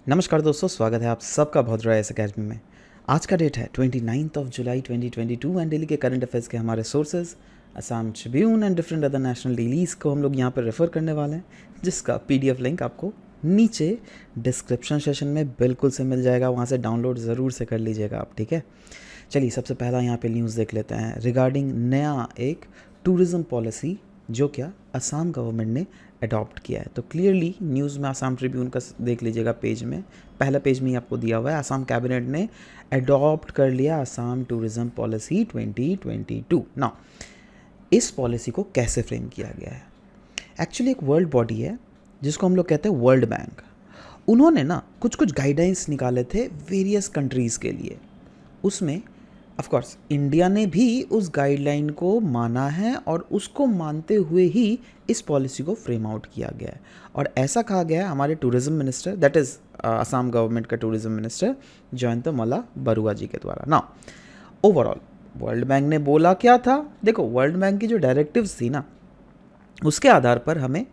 नमस्कार दोस्तों, स्वागत है आप सबका बहुत रहा इस अकेडमी में। आज का डेट है 29 जुलाई 2022 एंड डेली के करंट अफेयर्स के हमारे sources Assam Tribune and different other national dailies को हम लोग यहाँ पर रेफ़र करने वाले हैं, जिसका पीडीएफ लिंक आपको नीचे डिस्क्रिप्शन सेशन में बिल्कुल से मिल जाएगा। वहाँ से डाउनलोड ज़रूर से कर लीजिएगा आप, ठीक है। चलिए सबसे पहला यहाँ पे न्यूज़ देख लेते हैं रिगार्डिंग नया एक टूरिज़्म पॉलिसी जो क्या असम गवर्नमेंट ने अडॉप्ट किया है। तो क्लियरली न्यूज़ में असम ट्रिब्यून का देख लीजिएगा, पेज में पहला पेज में ही आपको दिया हुआ है, असम कैबिनेट ने अडॉप्ट कर लिया असम टूरिज़्म पॉलिसी 2022। ना इस पॉलिसी को कैसे फ्रेम किया गया है? एक्चुअली एक वर्ल्ड बॉडी है जिसको हम लोग कहते हैं वर्ल्ड बैंक। उन्होंने ना कुछ कुछ गाइडलाइंस निकाले थे वेरियस कंट्रीज़ के लिए। उसमें ऑफ कोर्स इंडिया ने भी उस गाइडलाइन को माना है और उसको मानते हुए ही इस पॉलिसी को फ्रेम आउट किया गया है। और ऐसा कहा गया है हमारे tourism minister, that is Assam government का टूरिज़्म मिनिस्टर जयंत मल्ला बरुआ जी के द्वारा। ना ओवरऑल वर्ल्ड बैंक ने बोला क्या था, देखो वर्ल्ड बैंक की जो डायरेक्टिव्स थी ना, उसके आधार पर हमें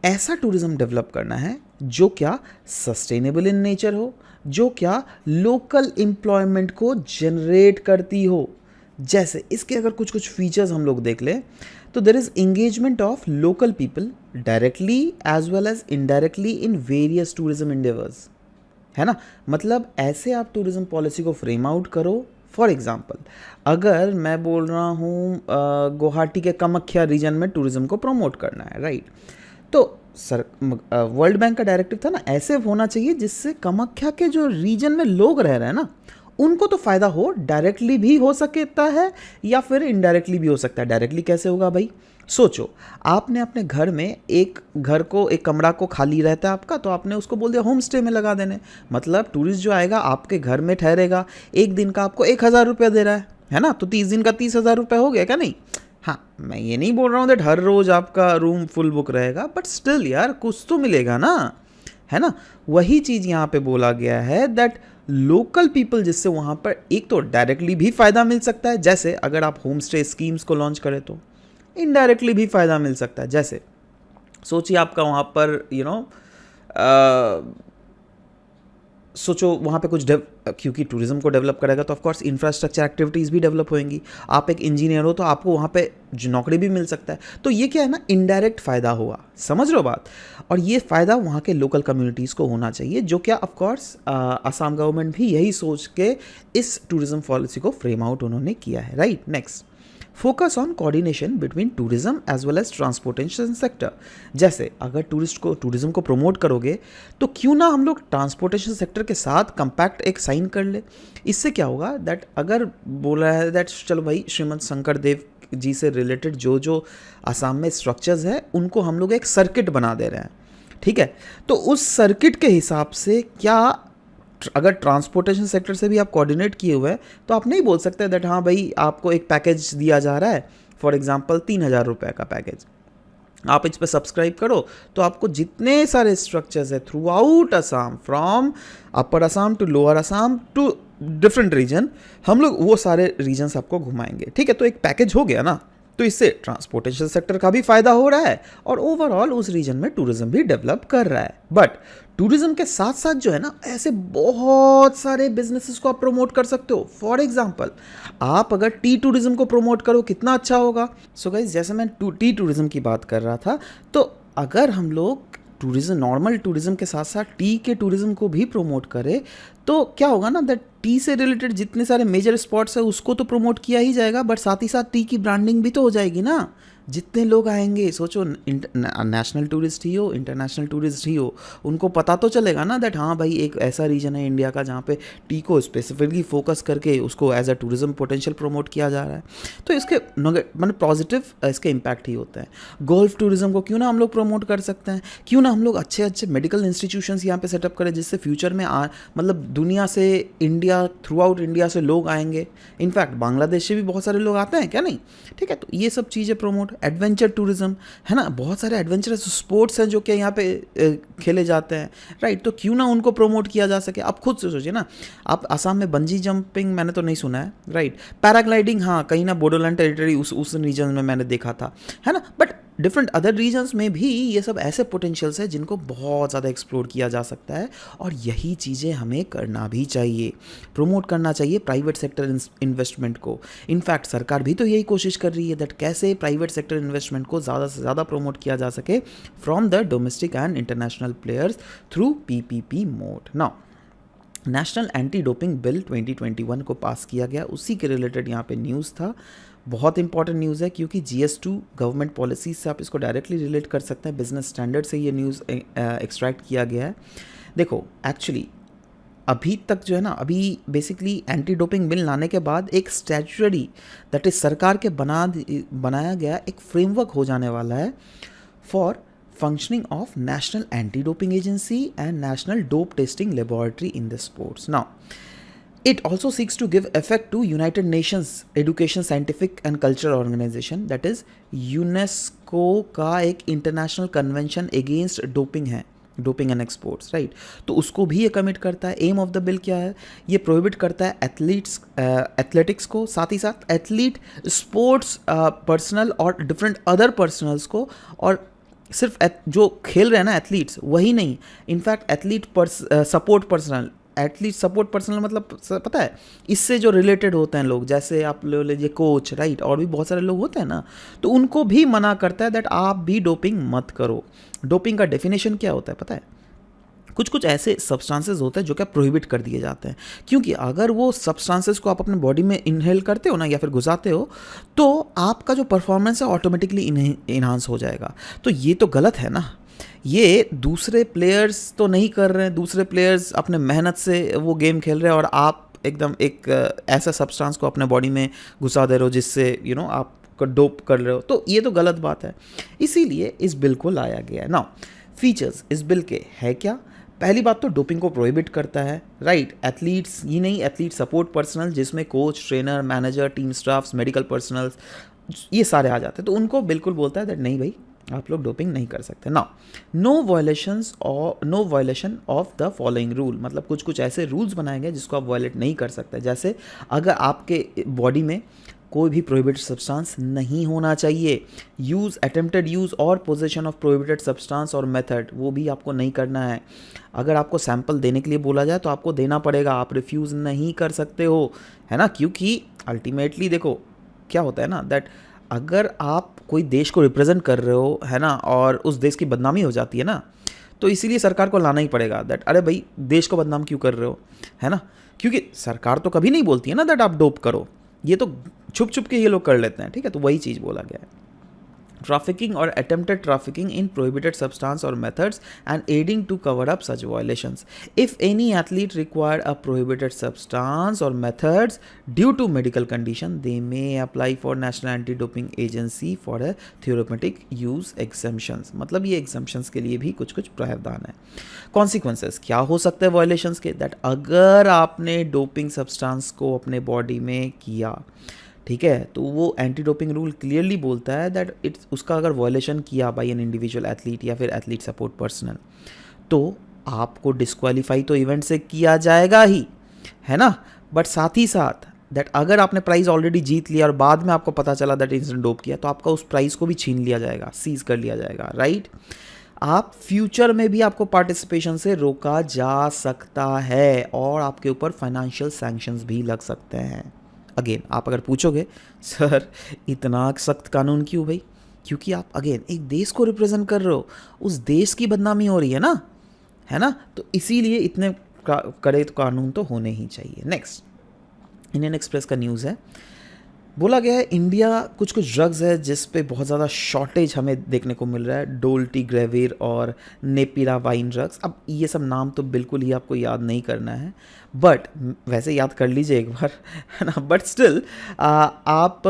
ऐसा टूरिज़्म डेवलप करना है जो क्या सस्टेनेबल इन नेचर हो, जो क्या लोकल एम्प्लॉयमेंट को जनरेट करती हो। जैसे इसके अगर कुछ कुछ फीचर्स हम लोग देख लें तो there is engagement of local people directly as well as indirectly in various tourism endeavours, है ना। मतलब ऐसे आप टूरिज्म पॉलिसी को फ्रेम आउट करो। फॉर एग्जाम्पल अगर मैं बोल रहा हूँ गुवाहाटी के कामाख्या रीजन में टूरिज्म को प्रमोट करना है, राइट, तो सर वर्ल्ड बैंक का डायरेक्टिव था ना, ऐसे होना चाहिए जिससे कामाख्या के जो रीजन में लोग रह रहे हैं ना, उनको तो फ़ायदा हो, डायरेक्टली भी हो सकता है या फिर इनडायरेक्टली भी हो सकता है। डायरेक्टली कैसे होगा भाई? सोचो आपने अपने घर में एक कमरा को खाली रहता है आपका, तो आपने उसको बोल दिया होम स्टे में लगा देने। मतलब टूरिस्ट जो आएगा आपके घर में ठहरेगा, एक दिन का आपको 1,000 रुपया दे रहा है ना, तो 30 दिन का 30,000 रुपये हो गया क्या? नहीं। हाँ, मैं ये नहीं बोल रहा हूँ दैट हर रोज़ आपका रूम फुल बुक रहेगा, बट स्टिल यार कुछ तो मिलेगा ना, है ना। वही चीज़ यहाँ पे बोला गया है दैट लोकल पीपल, जिससे वहाँ पर एक तो डायरेक्टली भी फ़ायदा मिल सकता है, जैसे अगर आप होम स्टे स्कीम्स को लॉन्च करें, तो इनडायरेक्टली भी फ़ायदा मिल सकता है। जैसे सोचिए आपका वहाँ पर सोचो वहाँ पे कुछ क्योंकि टूरिज्म को डेवलप करेगा तो ऑफकोर्स इंफ्रास्ट्रक्चर एक्टिविटीज़ भी डेवलप होंगी। आप एक इंजीनियर हो तो आपको वहाँ पे नौकरी भी मिल सकता है। तो ये क्या है ना, इनडायरेक्ट फ़ायदा हुआ, समझ रहे हो बात। और ये फ़ायदा वहाँ के लोकल कम्युनिटीज़ को होना चाहिए, जो क्या ऑफकोर्स असम गवर्नमेंट भी यही सोच के इस टूरिज्म पॉलिसी को फ्रेम आउट उन्होंने किया है, right. Next, focus on coordination between tourism as well as transportation sector. जैसे अगर टूरिज्म को प्रमोट करोगे तो क्यों ना हम लोग ट्रांसपोर्टेशन सेक्टर के साथ कंपैक्ट एक साइन कर ले। इससे क्या होगा दैट अगर बोला है दैट चलो भाई श्रीमंत शंकर देव जी से रिलेटेड जो जो आसाम में स्ट्रक्चर्स है उनको हम लोग एक सर्किट बना दे रहे हैं, ठीक है। तो उस सर्किट के हिसाब से क्या अगर ट्रांसपोर्टेशन सेक्टर से भी आप कोऑर्डिनेट किए हुए हैं तो आप नहीं बोल सकते दैट हाँ भाई आपको एक पैकेज दिया जा रहा है, फॉर एग्जांपल 3,000 रुपये का पैकेज, आप इस पर सब्सक्राइब करो तो आपको जितने सारे स्ट्रक्चर्स है throughout Assam, from upper Assam to lower Assam to different region, हम लोग वो सारे रीजन्स आपको घुमाएंगे, ठीक है। तो एक पैकेज हो गया ना, तो इससे ट्रांसपोर्टेशन सेक्टर का भी फायदा हो रहा है और ओवरऑल उस रीजन में टूरिज्म भी डेवलप कर रहा है। बट टूरिज्म के साथ साथ जो है ना, ऐसे बहुत सारे बिजनेसेस को आप प्रमोट कर सकते हो। फॉर एग्जांपल आप अगर टी टूरिज्म को प्रमोट करो कितना अच्छा होगा। सो गाइस, जैसे मैं टी टूरिज्म की बात कर रहा था, तो अगर हम लोग टूरिज्म, नॉर्मल टूरिज्म के साथ साथ टी के टूरिज्म को भी प्रमोट करें तो क्या होगा ना, दैट टी से रिलेटेड जितने सारे मेजर स्पॉट्स है उसको तो प्रमोट किया ही जाएगा, बट साथ ही साथ टी की ब्रांडिंग भी तो हो जाएगी ना। जितने लोग आएंगे, सोचो नेशनल टूरिस्ट ही हो, इंटरनेशनल टूरिस्ट ही हो, उनको पता तो चलेगा ना दैट हाँ भाई एक ऐसा रीजन है इंडिया का जहाँ पे टी को स्पेसिफिकली फोकस करके उसको as a tourism potential promote किया जा रहा है। तो इसके मतलब पॉजिटिव इसके इम्पैक्ट ही होता है। गोल्फ टूरिज्म को क्यों ना हम लोग प्रमोट कर सकते हैं, क्यों ना हम लोग अच्छे अच्छे मेडिकल इंस्टीट्यूशंस यहाँ पे सेटअप करें, जिससे फ्यूचर में मतलब दुनिया से इंडिया, थ्रू आउट इंडिया से लोग आएंगे। इनफैक्ट बांग्लादेश से भी बहुत सारे लोग आते हैं, क्या नहीं, ठीक है। तो ये सब चीज़ें प्रमोट, एडवेंचर टूरिज्म है ना, बहुत सारे एडवेंचरस स्पोर्ट्स हैं जो कि यहाँ पे खेले जाते हैं, राइट। तो क्यों ना उनको प्रमोट किया जा सके। आप खुद से सोचिए ना, आप असम में बंजी जंपिंग मैंने तो नहीं सुना है, राइट। पैराग्लाइडिंग हाँ कहीं ना बोडोलैंड टेरिटरी उस रीजन में मैंने देखा था, है ना। बट डिफरेंट अदर रीजन्स में भी ये सब ऐसे पोटेंशियल्स है जिनको बहुत ज़्यादा एक्सप्लोर किया जा सकता है, और यही चीज़ें हमें करना भी चाहिए, प्रमोट करना चाहिए प्राइवेट सेक्टर इन्वेस्टमेंट को। इनफैक्ट सरकार भी तो यही कोशिश कर रही है दैट कैसे प्राइवेट सेक्टर इन्वेस्टमेंट को ज़्यादा से ज़्यादा प्रमोट किया जा सके from the domestic and international players through PPP mode. Now national anti doping bill 2021 को पास किया गया, उसी के रिलेटेड यहाँ पे न्यूज़ था। बहुत इंपॉर्टेंट न्यूज़ है क्योंकि GS2 गवर्नमेंट पॉलिसीज से आप इसको डायरेक्टली रिलेट कर सकते हैं, बिजनेस स्टैंडर्ड से ये न्यूज़ एक्सट्रैक्ट किया गया है। देखो एक्चुअली अभी तक जो है ना, अभी बेसिकली एंटी डोपिंग बिल लाने के बाद एक स्टैट्यूटरी दैट इज सरकार के बनाया गया एक फ्रेमवर्क हो जाने वाला है for functioning of National Anti-Doping Agency and National Dope Testing Laboratory in the sports. Now, it also seeks to give effect to United Nations Education, Scientific and Cultural Organization, that is UNESCO का एक international convention against doping है, doping and exports, right. तो उसको भी ये commit करता है। M of the bill क्या है, ये प्रोहिबिट करता है एथलेटिक्स को, साथ ही साथ एथलीट, स्पोर्ट्स पर्सनल और डिफरेंट अदर पर्सनल्स को, और सिर्फ जो खेल रहे हैं ना एथलीट्स वही नहीं, in fact athlete support personal, athlete support personal मतलब पता है इससे जो रिलेटेड होते हैं लोग, जैसे आप ले लीजिए कोच, राइट, और भी बहुत सारे लोग होते हैं ना, तो उनको भी मना करता है दैट आप भी डोपिंग मत करो। डोपिंग का डेफिनेशन क्या होता है पता है, कुछ ऐसे सब्सटेंसेस होते हैं जो क्या प्रोहिबिट कर दिए जाते हैं, क्योंकि अगर वो सब्सटेंसेस को आप अपने बॉडी में इनहेल करते हो ना या फिर घुसाते हो तो आपका जो परफॉर्मेंस है ऑटोमेटिकली इन्हांस हो जाएगा। तो ये तो गलत है ना, ये दूसरे प्लेयर्स तो नहीं कर रहे हैं, दूसरे प्लेयर्स अपने मेहनत से वो गेम खेल रहे हैं और आप एकदम एक ऐसा सब्सटेंस को अपने बॉडी में घुसा दे रहे हो जिससे आप डोप कर रहे हो, तो ये तो गलत बात है। इसीलिए इस बिल को लाया गया है। नाउ फीचर्स इस बिल के है क्या, पहली बात तो डोपिंग को प्रोहिबिट करता है, राइट। एथलीट्स ही नहीं, एथलीट सपोर्ट पर्सनल जिसमें coach, trainer, manager, team staffs, medical personnels, ये सारे आ जाते हैं, तो उनको बिल्कुल बोलता है दैट नहीं भाई आप लोग डोपिंग नहीं कर सकते। Now no violation of the following rule, मतलब कुछ ऐसे रूल्स बनाए गए जिसको आप वायलेट नहीं कर सकते। जैसे अगर आपके बॉडी में कोई भी प्रोहिबिटेड सब्सटेंस नहीं होना चाहिए, अटेम्प्टेड यूज़ और पोजेशन ऑफ प्रोहिबिटेड सब्सटेंस और मेथड, वो भी आपको नहीं करना है। अगर आपको सैंपल देने के लिए बोला जाए तो आपको देना पड़ेगा, आप रिफ्यूज़ नहीं कर सकते हो, है ना, क्योंकि अल्टीमेटली देखो क्या होता है ना दैट अगर आप कोई देश को रिप्रेजेंट कर रहे हो, है ना, और उस देश की बदनामी हो जाती है ना, तो इसीलिए सरकार को लाना ही पड़ेगा दैट अरे भाई देश को बदनाम क्यों कर रहे हो, है ना, क्योंकि सरकार तो कभी नहीं बोलती है ना दैट आप डोप करो, ये तो छुप के ये लोग कर लेते हैं, ठीक है। तो वही चीज़ बोला गया है। ट्रैफिकिंग और attempted trafficking in prohibited substance और methods and adding to cover up such violations. If any athlete require a prohibited substance और methods due to medical condition they may apply for national anti doping agency for a theoretic use exemptions, मतलब ये exemptions के लिए भी कुछ प्रावधान है। Consequences क्या हो सकते हैं वायलेशंस के, दैट अगर आपने डोपिंग सब्सटेंस को अपने बॉडी में किया, ठीक है, तो वो एंटी डोपिंग रूल क्लियरली बोलता है दैट उसका अगर वायलेशन किया बाय एन इंडिविजुअल एथलीट या फिर एथलीट सपोर्ट पर्सनल, तो आपको डिस्क्वालीफाई तो इवेंट से किया जाएगा ही, है ना, बट साथ ही साथ दैट अगर आपने प्राइज ऑलरेडी जीत लिया और बाद में आपको पता चला दैट इंसिडेंट डोप किया, तो आपका उस प्राइज को भी छीन लिया जाएगा, सीज कर लिया जाएगा, राइट। आप फ्यूचर में भी आपको पार्टिसिपेशन से रोका जा सकता है और आपके ऊपर फाइनेंशियल सैंक्शंस भी लग सकते हैं। अगेन आप अगर पूछोगे सर इतना सख्त कानून क्यों भाई, क्योंकि आप अगेन एक देश को रिप्रेजेंट कर रहे हो, उस देश की बदनामी हो रही है ना, है ना, तो इसीलिए इतने कड़े कानून तो होने ही चाहिए। नेक्स्ट इंडियन एक्सप्रेस का न्यूज़ है, बोला गया है इंडिया कुछ ड्रग्स है जिस पे बहुत ज़्यादा शॉर्टेज हमें देखने को मिल रहा है, डोल्टिग्रेविर और नेपिरावाइन ड्रग्स। अब ये सब नाम तो बिल्कुल ही आपको याद नहीं करना है, बट वैसे याद कर लीजिए एक बार, है ना, बट स्टिल आप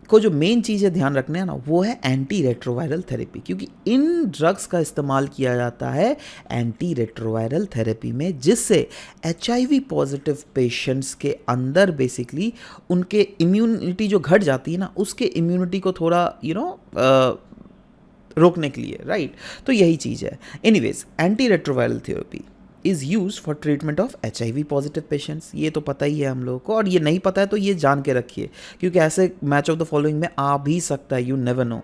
को जो मेन चीज़ें ध्यान रखने हैं ना वो है एंटी रेट्रोवायरल थेरेपी, क्योंकि इन ड्रग्स का इस्तेमाल किया जाता है एंटी रेट्रोवायरल थेरेपी में, जिससे HIV पॉजिटिव पेशेंट्स के अंदर बेसिकली उनके इम्यूनिटी जो घट जाती है ना, उसके इम्यूनिटी को थोड़ा रोकने के लिए, राइट। तो यही चीज़ है। Anyways anti retroviral therapy is use for treatment of HIV positive patients. ये तो पता ही है हम लोगों को, और ये नहीं पता है तो ये जान के रखिए, क्योंकि ऐसे मैच ऑफ द फॉलोइंग में आ भी सकता है, you never know.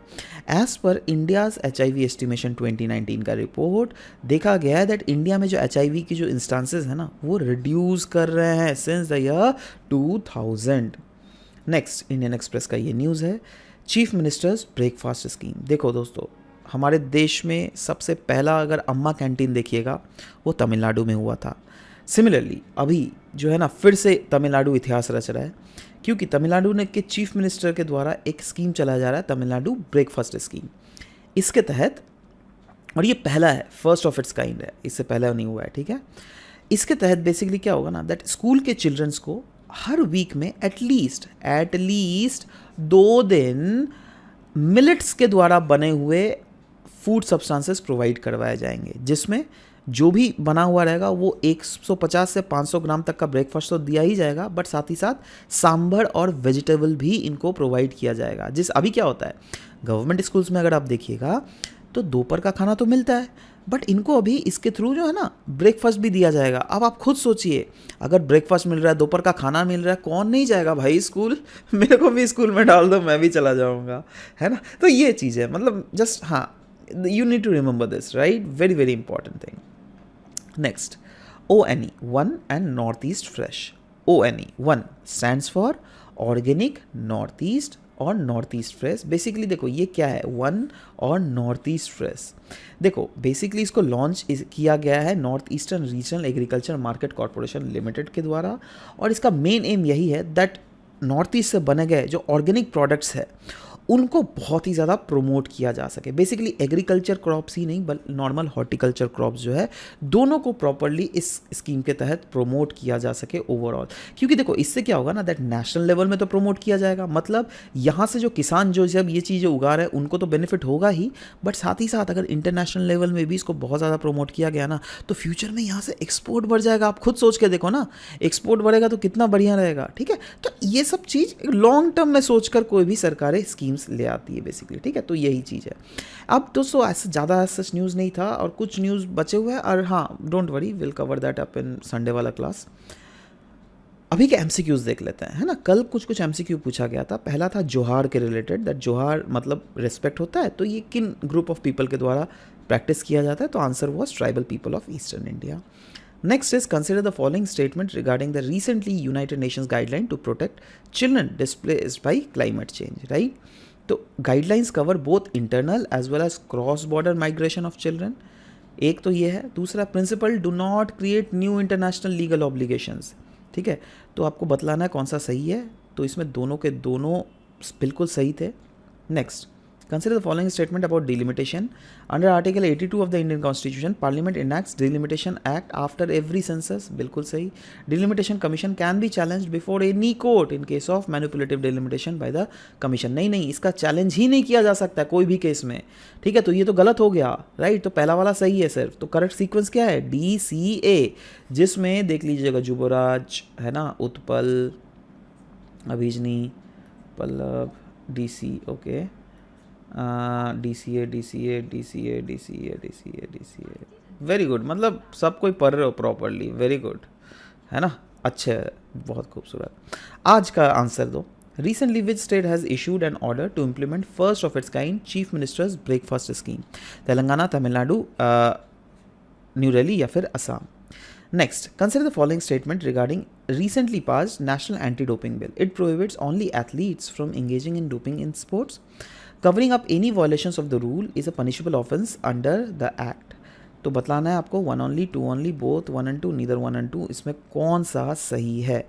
As per India's HIV estimation 2019 का रिपोर्ट देखा गया है दैट इंडिया में जो HIV की जो इंस्टांसेस है ना वो रिड्यूस कर रहे हैं since the year 2000। Next Indian express का ये न्यूज़ है, चीफ मिनिस्टर्स ब्रेकफास्ट स्कीम। देखो दोस्तों, हमारे देश में सबसे पहला अगर अम्मा कैंटीन देखिएगा वो तमिलनाडु में हुआ था। सिमिलरली अभी जो है ना फिर से तमिलनाडु इतिहास रच रहा है, क्योंकि तमिलनाडु ने के चीफ मिनिस्टर के द्वारा एक स्कीम चलाया जा रहा है, तमिलनाडु ब्रेकफास्ट स्कीम। इसके तहत, और ये पहला है, फर्स्ट ऑफ इट्स काइंड है, इससे पहले नहीं हुआ है, ठीक है। इसके तहत बेसिकली क्या होगा ना दैट स्कूल के चिल्ड्रंस को हर वीक में एटलीस्ट 2 दिन मिलेट्स के द्वारा बने हुए फूड सब्सटेंसेस प्रोवाइड करवाए जाएंगे, जिसमें जो भी बना हुआ रहेगा वो 150 से 500 ग्राम तक का ब्रेकफास्ट तो दिया ही जाएगा, बट साथ ही साथ सांभर और वेजिटेबल भी इनको प्रोवाइड किया जाएगा। जिस अभी क्या होता है गवर्नमेंट स्कूल्स में अगर आप देखिएगा तो दोपहर का खाना तो मिलता है, बट इनको अभी इसके थ्रू जो है ना ब्रेकफास्ट भी दिया जाएगा। अब आप खुद सोचिए, अगर ब्रेकफास्ट मिल रहा है, दोपहर का खाना मिल रहा है, कौन नहीं जाएगा भाई स्कूल? मेरे को भी स्कूल में डाल दो, मैं भी चला जाऊँगा, है ना। तो ये चीज़ है, मतलब जस्ट हाँ, you need to remember this, right? Very very important thing. Next, ONE, One and Northeast Fresh. ONE, One stands for Organic Northeast और Northeast Fresh. बेसिकली देखो ये क्या है, वन और Northeast Fresh। देखो बेसिकली इसको लॉन्च किया गया है north eastern regional agriculture market corporation limited के द्वारा, और इसका मेन एम यही है दैट नॉर्थ ईस्ट से बने गए जो ऑर्गेनिक प्रोडक्ट्स है उनको बहुत ही ज़्यादा प्रमोट किया जा सके। बेसिकली एग्रीकल्चर क्रॉप्स ही नहीं बल्कि नॉर्मल हॉर्टिकल्चर क्रॉप्स जो है दोनों को प्रॉपरली इस स्कीम के तहत प्रमोट किया जा सके ओवरऑल। क्योंकि देखो इससे क्या होगा ना दैट नेशनल लेवल में तो प्रमोट किया जाएगा, मतलब यहाँ से जो किसान जो जब ये चीज़ें उगा रहे हैं उनको तो बेनिफिट होगा ही, बट साथ ही साथ अगर इंटरनेशनल लेवल में भी इसको बहुत ज़्यादा प्रमोट किया गया ना तो फ्यूचर में यहाँ से एक्सपोर्ट बढ़ जाएगा। आप खुद सोच के देखो ना, एक्सपोर्ट बढ़ेगा तो कितना बढ़िया रहेगा, ठीक है। तो ये सब चीज़ लॉन्ग टर्म में सोचकर कोई भी सरकारें स्कीम्स ले आती है बेसिकली, ठीक है। तो यही चीज़ है। अब दोस्तों ऐसे ज़्यादा सच न्यूज़ नहीं था और कुछ न्यूज़ बचे हुए हैं, और हाँ don't worry, will cover that up in Sunday वाला क्लास। अभी के एमसीक्यूज़ देख लेते हैं, है ना। कल कुछ एमसीक्यू पूछा गया था। पहला था जोहार के रिलेटेड, दैट जोहार मतलब रिस्पेक्ट होता है, तो ये किन ग्रुप ऑफ पीपल के द्वारा प्रैक्टिस किया जाता है, तो answer was tribal people of eastern India. Next is consider the following statement regarding the recently United Nations guideline to protect children displaced by climate change, right? तो guidelines cover both internal as well as cross-border migration of children. एक तो ये है, दूसरा principle do not create new international legal obligations, ठीक है। तो आपको बतलाना है कौन सा सही है, तो इसमें दोनों के दोनों बिल्कुल सही थे। Next, consider the following statement about delimitation. Under Article 82 of the Indian Constitution, Parliament enacts Delimitation Act after every census. बिल्कुल सही। Delimitation Commission can be challenged before any court in case of manipulative delimitation by the Commission. नहीं, इसका challenge ही नहीं किया जा सकता कोई भी केस में, ठीक है। तो ये तो गलत हो गया, राइट। तो पहला वाला सही है सिर्फ। तो करेक्ट सीक्वेंस क्या है, DCA, जिसमें देख लीजिएगा जुबराज है ना, Utpal, Abhijani, Pallav, DC, okay, DCA, very good. मतलब सब कोई पढ़ रहे हो प्रॉपरली, वेरी गुड, है ना, अच्छे, बहुत खूबसूरत। आज का आंसर दो। Recently, which state has issued an order to implement first of its kind Chief Minister's Breakfast Scheme? Telangana, Tamil Nadu, new Delhi या फिर Assam. Next, consider the following statement regarding recently passed National Anti-Doping Bill. It prohibits only athletes from engaging in doping in sports. Covering up any violations of the rule is a punishable offence under the Act. तो बतलाना है आपको 1 only, 2 only, both 1 and 2, neither 1 and 2, इसमें कौन सा सही है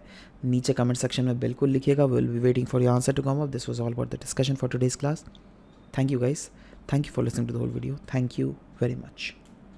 नीचे comment section में बिल्कुल लिखिएगा। Will be waiting for your answer to come up. This was all about the discussion for today's class. Thank you guys, thank you for listening to the whole video, thank you very much.